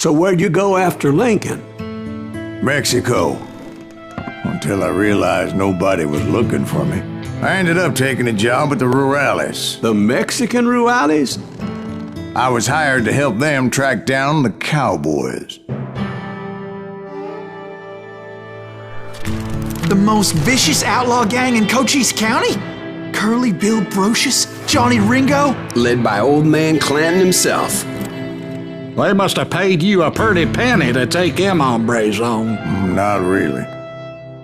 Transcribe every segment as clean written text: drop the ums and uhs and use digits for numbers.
So where'd you go after Lincoln? Mexico. Until I realized nobody was looking for me. I ended up taking a job at the Rurales. The Mexican Rurales? I was hired to help them track down the cowboys. The most vicious outlaw gang in Cochise County? Curly Bill Brocious? Johnny Ringo? Led by old man Clanton himself. They must have paid you a pretty penny to take them hombres on. Not really.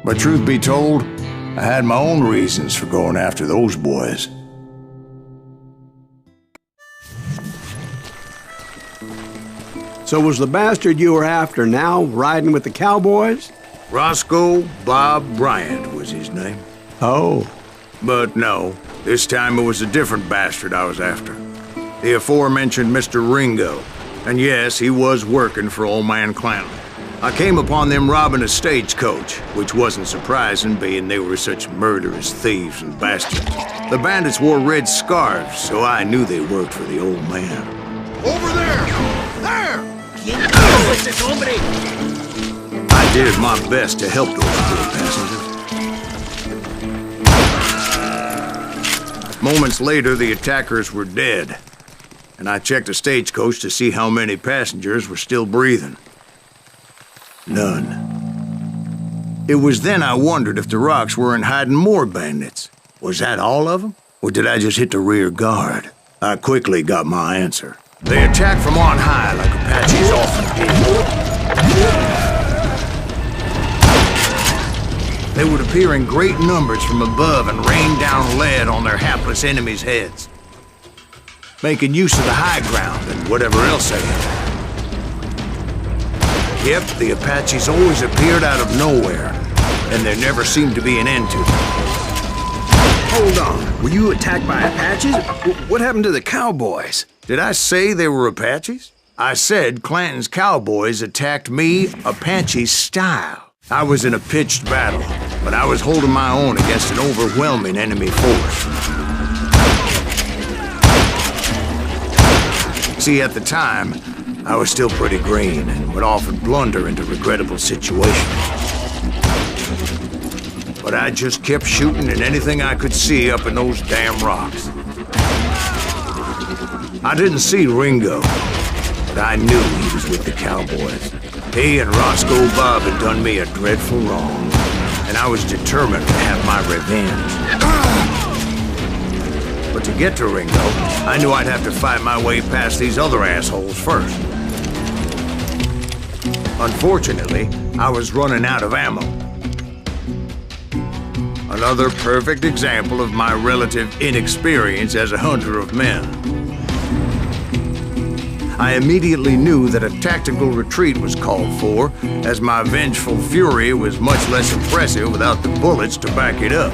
But truth be told, I had my own reasons for going after those boys. So was the bastard you were after now riding with the cowboys? Roscoe Bob Bryant was his name. Oh. But no, this time it was a different bastard I was after. The aforementioned Mr. Ringo. And yes, he was working for old man Clanton. I came upon them robbing a stagecoach, which wasn't surprising, being they were such murderous thieves and bastards. The bandits wore red scarves, so I knew they worked for the old man. Over there! There! I did my best to help those poor passengers. Moments later, the attackers were dead, and I checked the stagecoach to see how many passengers were still breathing. None. It was then I wondered if the rocks weren't hiding more bandits. Was that all of them? Or did I just hit the rear guard? I quickly got my answer. They attacked from on high like Apaches often did. They would appear in great numbers from above and rain down lead on their hapless enemies' heads, making use of the high ground and whatever else they had. Yep, the Apaches always appeared out of nowhere, and there never seemed to be an end to them. Hold on, were you attacked by Apaches? What happened to the cowboys? Did I say they were Apaches? I said Clanton's cowboys attacked me Apache style. I was in a pitched battle, but I was holding my own against an overwhelming enemy force. See, at the time, I was still pretty green and would often blunder into regrettable situations. But I just kept shooting at anything I could see up in those damn rocks. I didn't see Ringo, but I knew he was with the cowboys. He and Roscoe Bob had done me a dreadful wrong, and I was determined to have my revenge. But to get to Ringo, I knew I'd have to fight my way past these other assholes first. Unfortunately, I was running out of ammo. Another perfect example of my relative inexperience as a hunter of men. I immediately knew that a tactical retreat was called for, as my vengeful fury was much less impressive without the bullets to back it up.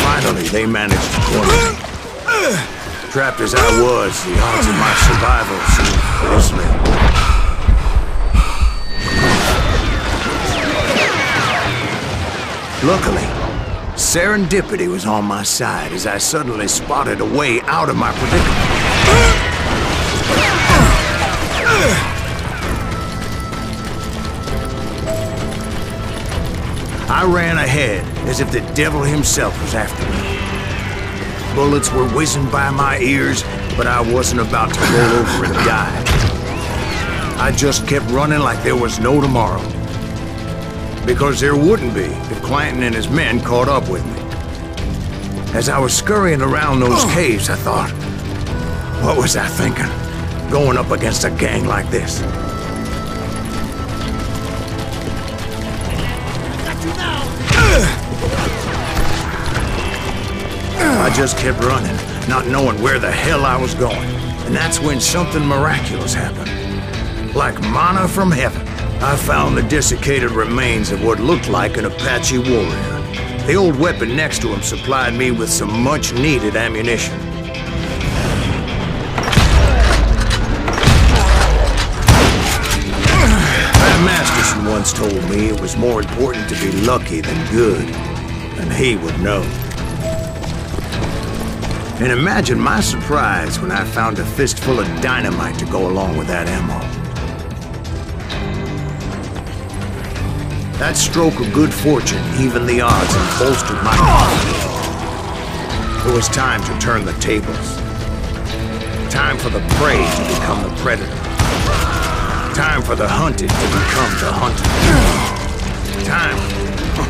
Finally, they managed to corner me. Trapped as I was, the odds of my survival seemed pretty slim. Luckily, serendipity was on my side as I suddenly spotted a way out of my predicament. I ran ahead as if the devil himself was after me. Bullets were whizzing by my ears, but I wasn't about to roll over and die. I just kept running like there was no tomorrow. Because there wouldn't be if Clanton and his men caught up with me. As I was scurrying around those caves, I thought, what was I thinking? Going up against a gang like this? I just kept running, not knowing where the hell I was going. And that's when something miraculous happened. Like manna from heaven. I found the desiccated remains of what looked like an Apache warrior. The old weapon next to him supplied me with some much-needed ammunition. Matt Masterson once told me it was more important to be lucky than good. and he would know. And imagine my surprise when I found a fistful of dynamite to go along with that ammo. That stroke of good fortune evened the odds and bolstered my confidence. It was time to turn the tables. Time for the prey to become the predator. Time for the hunted to become the hunted. Time.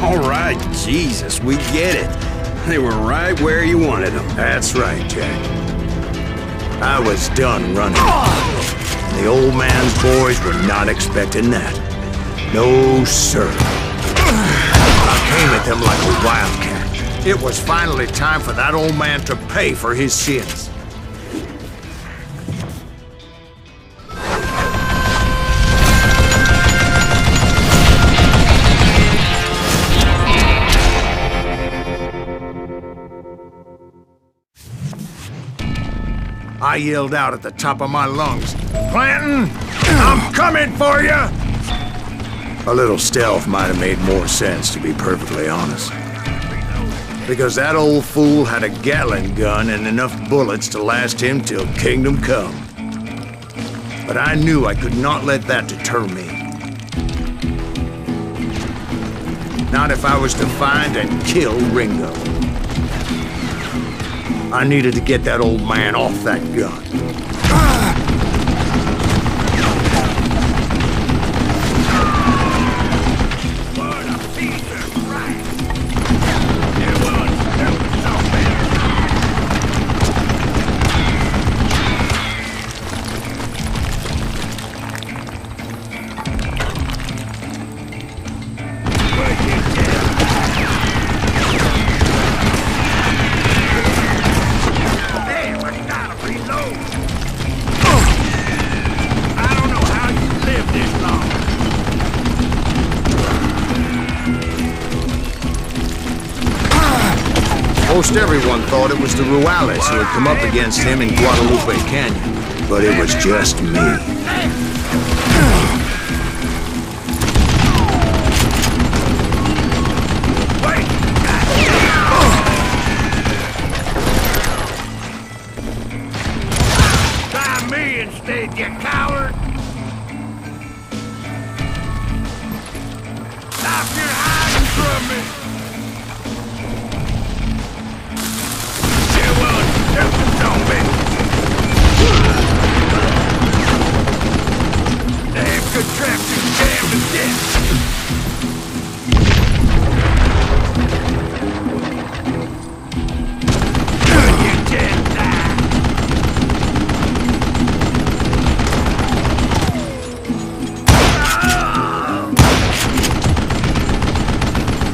All right, Jesus, we get it. They were right where you wanted them. That's right, Jack. I was done running. And the old man's boys were not expecting that. No, sir. I came at them like a wildcat. It was finally time for that old man to pay for his sins. I yelled out at the top of my lungs, "Clanton, I'm coming for you!" A little stealth might have made more sense, to be perfectly honest. Because that old fool had a Gatling gun and enough bullets to last him till kingdom come. But I knew I could not let that deter me. Not if I was to find and kill Ringo. I needed to get that old man off that gun. Most everyone thought it was the Ruales who had come up against him in Guadalupe Canyon, but it was just me. Try me instead, you coward! Stop your hiding from me! Damn good trap, you damn to death! You can't die!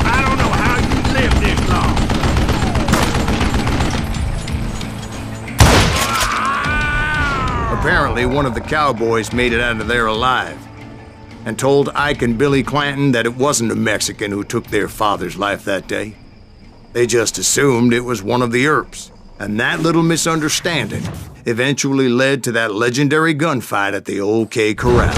I don't know how you lived this long. Apparently, one of the cowboys made it out of there alive and told Ike and Billy Clanton that it wasn't a Mexican who took their father's life that day. They just assumed it was one of the Earps, and that little misunderstanding eventually led to that legendary gunfight at the OK Corral.